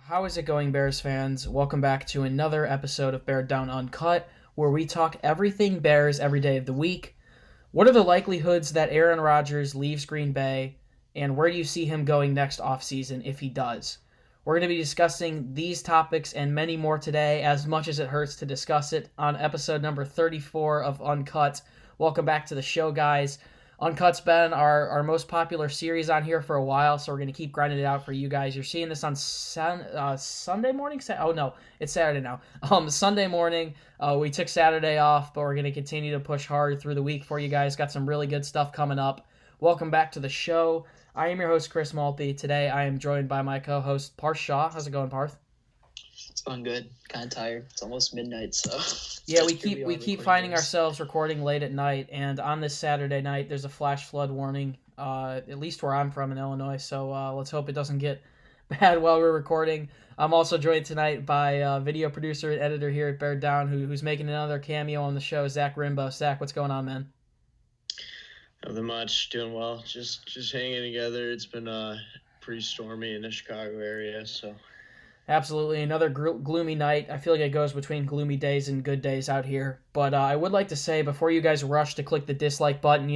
How is it going, Bears fans? Welcome back to another episode of Beared Down Uncut, where we talk everything Bears every day of the week. What are the likelihoods that Aaron Rodgers leaves Green Bay, and where do you see him going next offseason if he does? We're going to be discussing these topics and many more today, as much as it hurts to discuss it, on episode number 34 of Uncut. Welcome back to the show, guys. Uncut's been our most popular series on here for a while, so we're going to keep grinding it out for you guys. You're seeing this on Sunday morning? Oh, no, it's Saturday now. Sunday morning, we took Saturday off, but we're going to continue to push hard through the week for you guys. Got some really good stuff coming up. Welcome back to the show. I am your host, Chris Maltby. Today, I am joined by my co-host, Parth Shaw. How's it going, Parth? It's going good. Kind of tired. It's almost midnight, so yeah, we keep finding ourselves recording late at night, and on this Saturday night, there's a flash flood warning. At least where I'm from in Illinois. So let's hope it doesn't get bad while we're recording. I'm also joined tonight by video producer and editor here at Beared Down, who's making another cameo on the show, Zach Rimbo. Zach, what's going on, man? Nothing much. Doing well. Just hanging together. It's been pretty stormy in the Chicago area, so. Absolutely. Another gloomy night. I feel like it goes between gloomy days and good days out here. But I would like to say, before you guys rush to click the dislike button,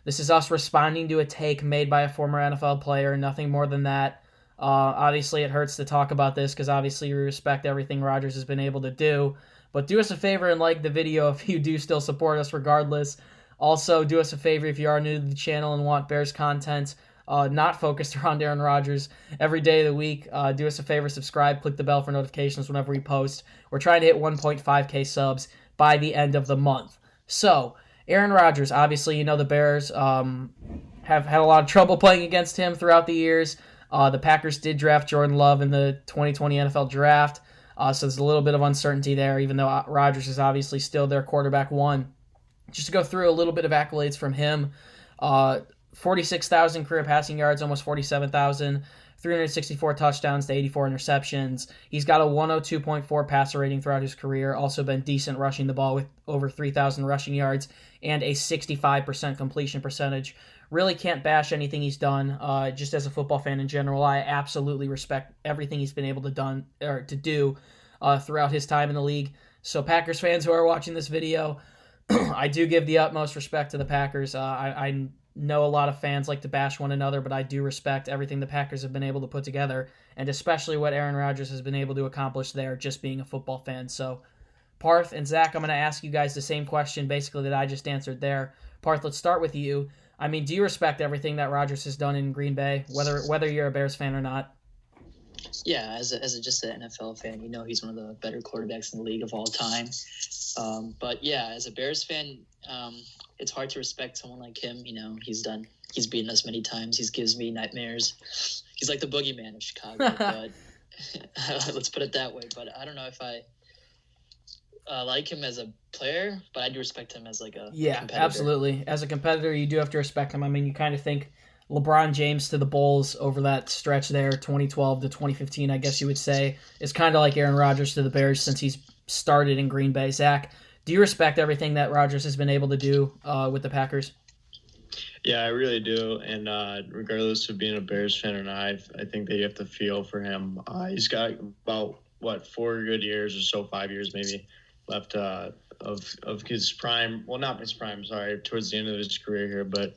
this is us responding to a take made by a former NFL player, nothing more than that. Obviously, it hurts to talk about this because obviously we respect everything Rodgers has been able to do. But do us a favor and like the video if you do still support us regardless. Also, do us a favor if you are new to the channel and want Bears content not focused around Aaron Rodgers every day of the week. Do us a favor, subscribe, click the bell for notifications whenever we post. We're trying to hit 1.5K subs by the end of the month. So, Aaron Rodgers, obviously, the Bears have had a lot of trouble playing against him throughout the years. The Packers did draft Jordan Love in the 2020 NFL Draft, so there's a little bit of uncertainty there, even though Rodgers is obviously still their quarterback one. Just to go through a little bit of accolades from him, 46,000 career passing yards, almost 47,000, 364 touchdowns to 84 interceptions. He's got a 102.4 passer rating throughout his career, also been decent rushing the ball with over 3,000 rushing yards and a 65% completion percentage. Really can't bash anything he's done. Just as a football fan in general, I absolutely respect everything he's been able to do throughout his time in the league. So Packers fans who are watching this video, I do give the utmost respect to the Packers. I know a lot of fans like to bash one another, but I do respect everything the Packers have been able to put together, and especially what Aaron Rodgers has been able to accomplish there, just being a football fan. So, Parth and Zach, I'm going to ask you guys the same question, basically, that I just answered there. Parth, let's start with you. I mean, do you respect everything that Rodgers has done in Green Bay, whether you're a Bears fan or not? Yeah, as just an NFL fan, he's one of the better quarterbacks in the league of all time. But yeah, as a Bears fan, it's hard to respect someone like him. He's beaten us many times. He gives me nightmares. He's like the boogeyman of Chicago, but let's put it that way. But I don't know if I like him as a player, but I do respect him as like a competitor. Absolutely. As a competitor, you do have to respect him. I mean, you kind of think LeBron James to the Bulls over that stretch there, 2012 to 2015, I guess you would say, is kind of like Aaron Rodgers to the Bears since he's started in Green Bay. Zach, do you respect everything that Rodgers has been able to do with the Packers? Yeah, I really do. And regardless of being a Bears fan or not, I think that you have to feel for him. He's got about, 4 good years or so, 5 years maybe, left of his prime. Well, not his prime, sorry, towards the end of his career here. But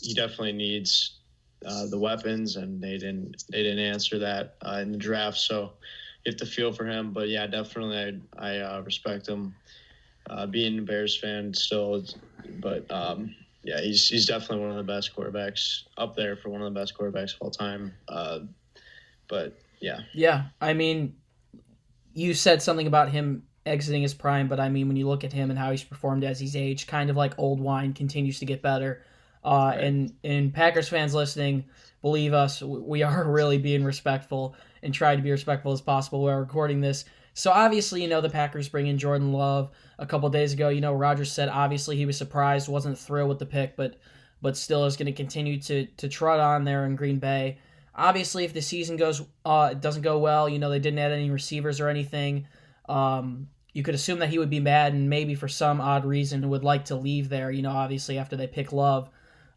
he definitely needs the weapons, and they didn't answer that in the draft. So you have to feel for him. But yeah, definitely I respect him. Being a Bears fan still, but yeah, he's definitely one of the best quarterbacks up there for one of the best quarterbacks of all time. But yeah. Yeah, I mean, you said something about him exiting his prime, but I mean, when you look at him and how he's performed as he's aged, kind of like old wine, continues to get better. Right. And Packers fans listening, believe us, we are really being respectful and try to be respectful as possible while recording this. So obviously, the Packers bring in Jordan Love a couple days ago. Rodgers said obviously he was surprised, wasn't thrilled with the pick, but still is going to continue to trot on there in Green Bay. Obviously, if the season doesn't go well, they didn't add any receivers or anything. you could assume that he would be mad and maybe for some odd reason would like to leave there, obviously after they pick Love.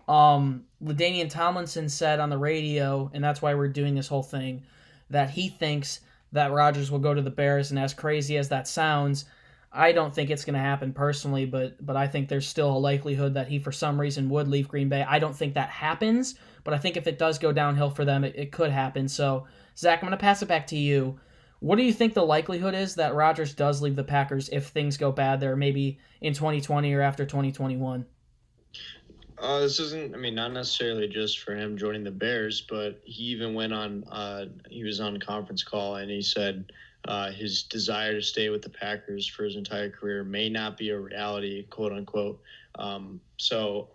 LaDainian Tomlinson said on the radio, and that's why we're doing this whole thing, that he thinks that Rodgers will go to the Bears, and as crazy as that sounds, I don't think it's going to happen personally, but I think there's still a likelihood that he for some reason would leave Green Bay. I don't think that happens, but I think if it does go downhill for them, it could happen. So, Zach, I'm going to pass it back to you. What do you think the likelihood is that Rodgers does leave the Packers if things go bad there, maybe in 2020 or after 2021? This isn't, not necessarily just for him joining the Bears, but he even went on, he was on a conference call and he said his desire to stay with the Packers for his entire career may not be a reality, quote unquote. So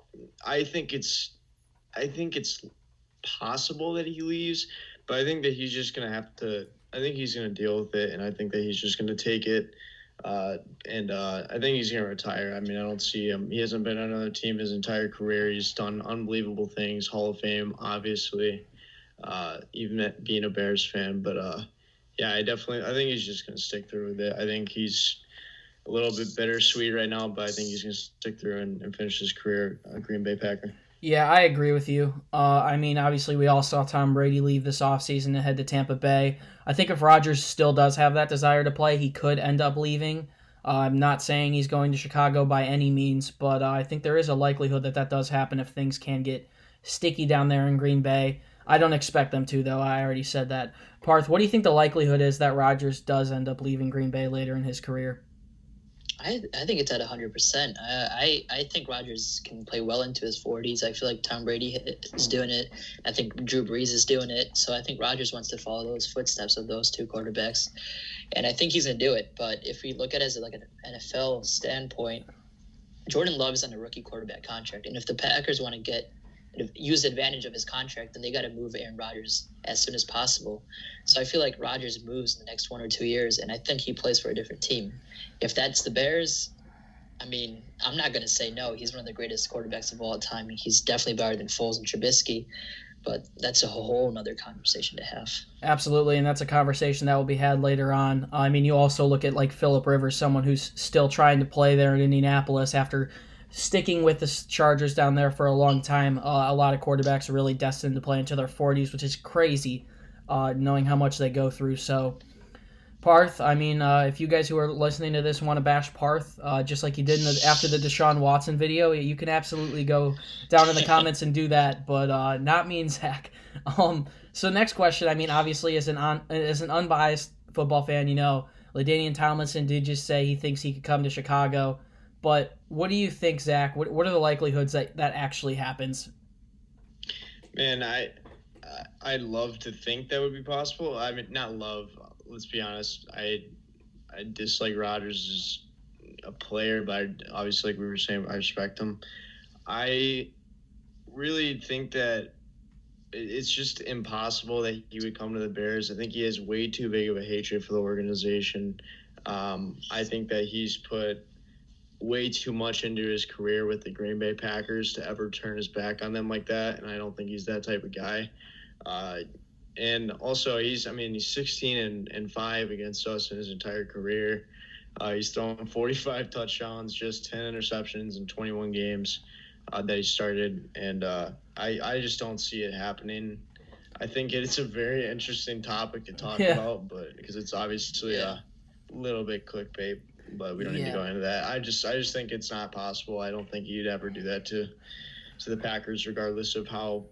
I think it's possible that he leaves, but I think that he's just going to have to, I think he's going to deal with it, and I think that he's just going to take it. And I think he's going to retire. I don't see him. He hasn't been on another team his entire career. He's done unbelievable things, Hall of Fame, obviously, even at being a Bears fan. But, yeah, I think he's just going to stick through with it. I think he's a little bit bittersweet right now, but I think he's going to stick through and finish his career a Green Bay Packer. Yeah, I agree with you. Obviously we all saw Tom Brady leave this offseason and head to Tampa Bay. I think if Rodgers still does have that desire to play, he could end up leaving. I'm not saying he's going to Chicago by any means, but I think there is a likelihood that does happen if things can get sticky down there in Green Bay. I don't expect them to, though. I already said that. Parth, what do you think the likelihood is that Rodgers does end up leaving Green Bay later in his career? I think it's at 100%. I think Rodgers can play well into his 40s. I feel like Tom Brady is doing it. I think Drew Brees is doing it. So I think Rodgers wants to follow those footsteps of those two quarterbacks. And I think he's going to do it. But if we look at it as like an NFL standpoint, Jordan Love is on a rookie quarterback contract. And if the Packers want to use advantage of his contract, then they got to move Aaron Rodgers as soon as possible. So I feel like Rodgers moves in the next 1 or 2 years, and I think he plays for a different team. If that's the Bears, I'm not going to say no. He's one of the greatest quarterbacks of all time. He's definitely better than Foles and Trubisky, but that's a whole nother conversation to have. Absolutely, and that's a conversation that will be had later on. You also look at like Phillip Rivers, someone who's still trying to play there in Indianapolis after sticking with the Chargers down there for a long time. A lot of quarterbacks are really destined to play into their 40s, which is crazy, knowing how much they go through. So, Parth, if you guys who are listening to this want to bash Parth, just like you did after the Deshaun Watson video, you can absolutely go down in the comments and do that, but not me and Zach. So next question, obviously as an unbiased football fan, LaDainian Tomlinson did just say he thinks he could come to Chicago. But what do you think, Zach? What are the likelihoods that actually happens? Man, I'd love to think that would be possible. Not love. Let's be honest. I dislike Rodgers as a player, but obviously, like we were saying, I respect him. I really think that it's just impossible that he would come to the Bears. I think he has way too big of a hatred for the organization. I think that he's put way too much into his career with the Green Bay Packers to ever turn his back on them like that, and I don't think he's that type of guy. And also, he's 16-5 against us in his entire career. He's thrown 45 touchdowns, just 10 interceptions in 21 games that he started, and I just don't see it happening. I think it's a very interesting topic to talk about, but because it's obviously a little bit clickbait. But we don't need to go into that. I just think it's not possible. I don't think you'd ever do that to the Packers, regardless of how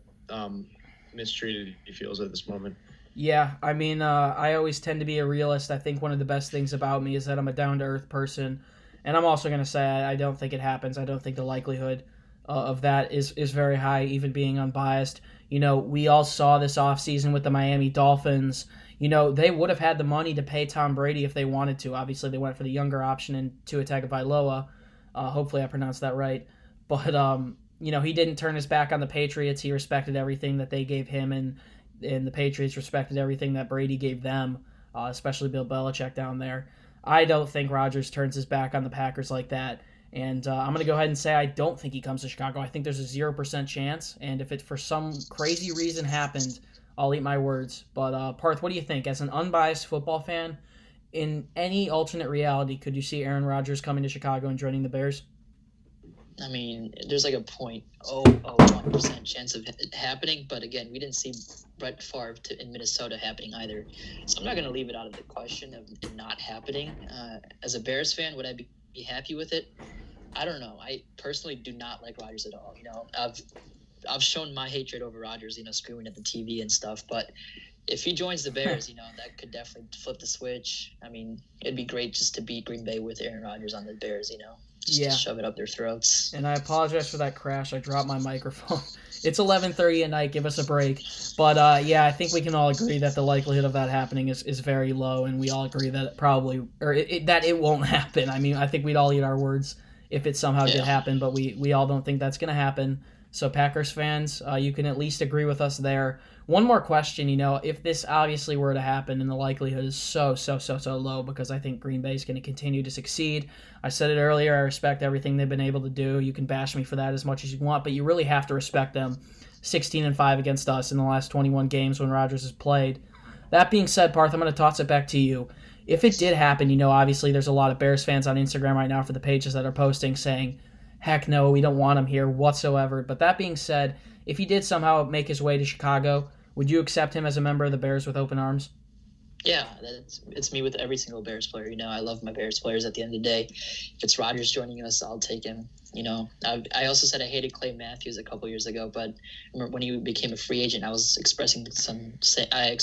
mistreated he feels at this moment. Yeah, I always tend to be a realist. I think one of the best things about me is that I'm a down-to-earth person. And I'm also going to say I don't think it happens. I don't think the likelihood of that is very high, even being unbiased. We all saw this offseason with the Miami Dolphins. They would have had the money to pay Tom Brady if they wanted to. Obviously, they went for the younger option in Tua Tagovailoa. Hopefully, I pronounced that right. But, he didn't turn his back on the Patriots. He respected everything that they gave him, and the Patriots respected everything that Brady gave them, especially Bill Belichick down there. I don't think Rodgers turns his back on the Packers like that. And I'm going to go ahead and say I don't think he comes to Chicago. I think there's a 0% chance. And if it for some crazy reason happened, I'll eat my words. But, Parth, what do you think? As an unbiased football fan, in any alternate reality, could you see Aaron Rodgers coming to Chicago and joining the Bears? I mean, there's like a 0.001% chance of it happening, but again, we didn't see Brett Favre in Minnesota happening either. So I'm not going to leave it out of the question of it not happening. As a Bears fan, would I be happy with it? I don't know. I personally do not like Rodgers at all. I've shown my hatred over Rodgers, screaming at the TV and stuff, but if he joins the Bears, that could definitely flip the switch. I mean, it'd be great just to beat Green Bay with Aaron Rodgers on the Bears, just to shove it up their throats. And I apologize for that crash. I dropped my microphone. It's 11:30 at night. Give us a break. But, I think we can all agree that the likelihood of that happening is very low, and we all agree that that it won't happen. I mean, I think we'd all eat our words if it somehow did happen, but we all don't think that's going to happen. So Packers fans, you can at least agree with us there. One more question, if this obviously were to happen, and the likelihood is so low, because I think Green Bay is going to continue to succeed. I said it earlier, I respect everything they've been able to do. You can bash me for that as much as you want, but you really have to respect them. 16-5 against us in the last 21 games when Rodgers has played. That being said, Parth, I'm going to toss it back to you. If it did happen, obviously there's a lot of Bears fans on Instagram right now for the pages that are posting saying, heck no, we don't want him here whatsoever. But that being said, if he did somehow make his way to Chicago, would you accept him as a member of the Bears with open arms? Yeah, it's me with every single Bears player. I love my Bears players at the end of the day. If it's Rodgers joining us, I'll take him. I also said I hated Clay Matthews a couple years ago, but I remember when he became a free agent, I was expressing I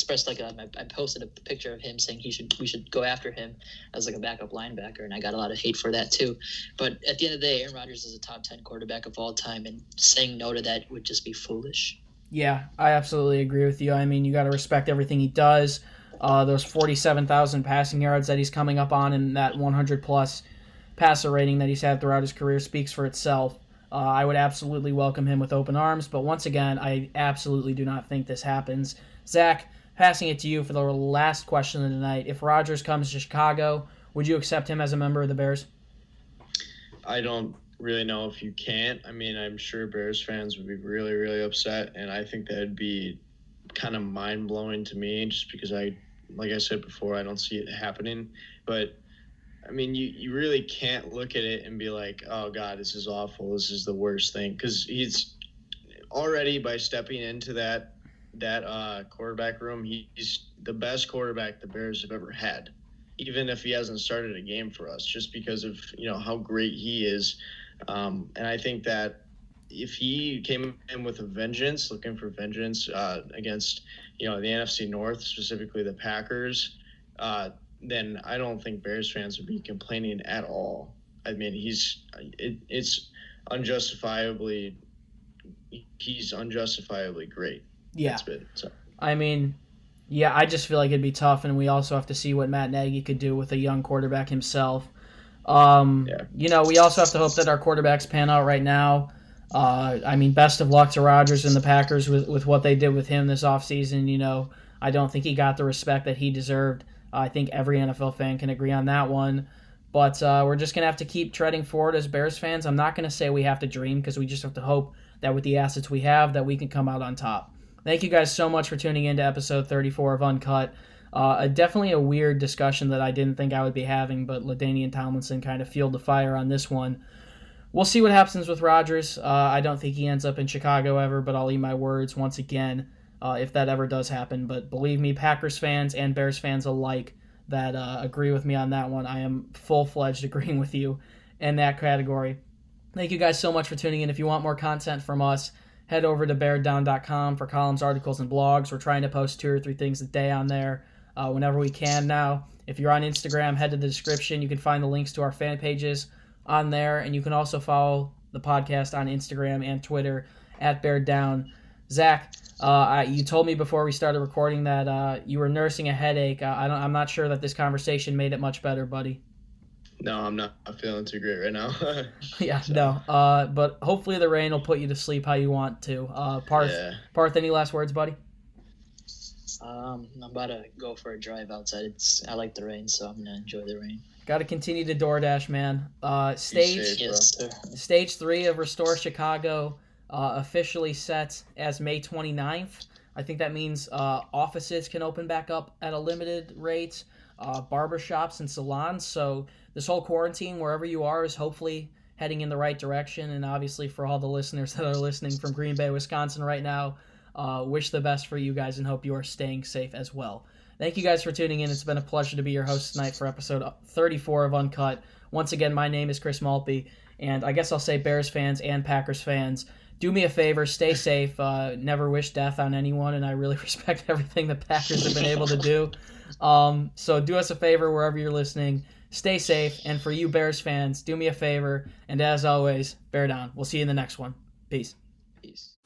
posted a picture of him saying we should go after him as like a backup linebacker, and I got a lot of hate for that too. But at the end of the day, Aaron Rodgers is a top 10 quarterback of all time, and saying no to that would just be foolish. Yeah, I absolutely agree with you. I mean, you got to respect everything he does. Those 47,000 passing yards that he's coming up on, and that 100-plus passer rating that he's had throughout his career speaks for itself. I would absolutely welcome him with open arms, but once again, I absolutely do not think this happens. Zach, passing it to you for the last question of the night. If Rodgers comes to Chicago, would you accept him as a member of the Bears? I don't really know if you can't. I mean, I'm sure Bears fans would be really, really upset, and I think that would be kind of mind-blowing to me just because like I said before, I don't see it happening. But, I mean, you really can't look at it and be like, oh, God, this is awful. This is the worst thing. Because he's already, by stepping into that quarterback room, he's the best quarterback the Bears have ever had, even if he hasn't started a game for us, just because of, how great he is. And I think that if he came in with a vengeance, looking for vengeance against, the NFC North, specifically the Packers, then I don't think Bears fans would be complaining at all. I mean, he's unjustifiably great. Yeah. That's been, so. I mean, yeah, I just feel like it'd be tough, and we also have to see what Matt Nagy could do with a young quarterback himself. We also have to hope that our quarterbacks pan out right now. Best of luck to Rodgers and the Packers with what they did with him this offseason. I don't think he got the respect that he deserved. I think every NFL fan can agree on that one. But we're just going to have to keep treading forward as Bears fans. I'm not going to say we have to dream, because we just have to hope that with the assets we have that we can come out on top. Thank you guys so much for tuning in to episode 34 of Uncut. Definitely a weird discussion that I didn't think I would be having, but LaDainian Tomlinson kind of fueled the fire on this one. We'll see what happens with Rodgers. I don't think he ends up in Chicago ever, but I'll eat my words once again if that ever does happen. But believe me, Packers fans and Bears fans alike that agree with me on that one, I am full-fledged agreeing with you in that category. Thank you guys so much for tuning in. If you want more content from us, head over to beareddown.com for columns, articles, and blogs. We're trying to post 2 or 3 things a day on there whenever we can now. If you're on Instagram, head to the description. You can find the links to our fan pages on there, and you can also follow the podcast on Instagram and Twitter at Beared Down. Zach, you told me before we started recording that you were nursing a headache. I'm not sure that this conversation made it much better, buddy. No, I'm not feeling too great right now. Yeah, so. No. But hopefully the rain will put you to sleep how you want to. Parth, any last words, buddy? I'm about to go for a drive outside. I like the rain, so I'm going to enjoy the rain. Got to continue to DoorDash, man. Stage 3 of Restore Chicago officially set as May 29th. I think that means offices can open back up at a limited rate. barbershops and salons. So this whole quarantine, wherever you are, is hopefully heading in the right direction. And obviously, for all the listeners that are listening from Green Bay, Wisconsin right now, wish the best for you guys and hope you are staying safe as well. Thank you guys for tuning in. It's been a pleasure to be your host tonight for episode 34 of Uncut. Once again, my name is Chris Maltby, and I guess I'll say Bears fans and Packers fans, do me a favor, stay safe, never wish death on anyone, and I really respect everything the Packers have been able to do. So do us a favor wherever you're listening, stay safe, and for you Bears fans, do me a favor, and as always, bear down. We'll see you in the next one. Peace. Peace.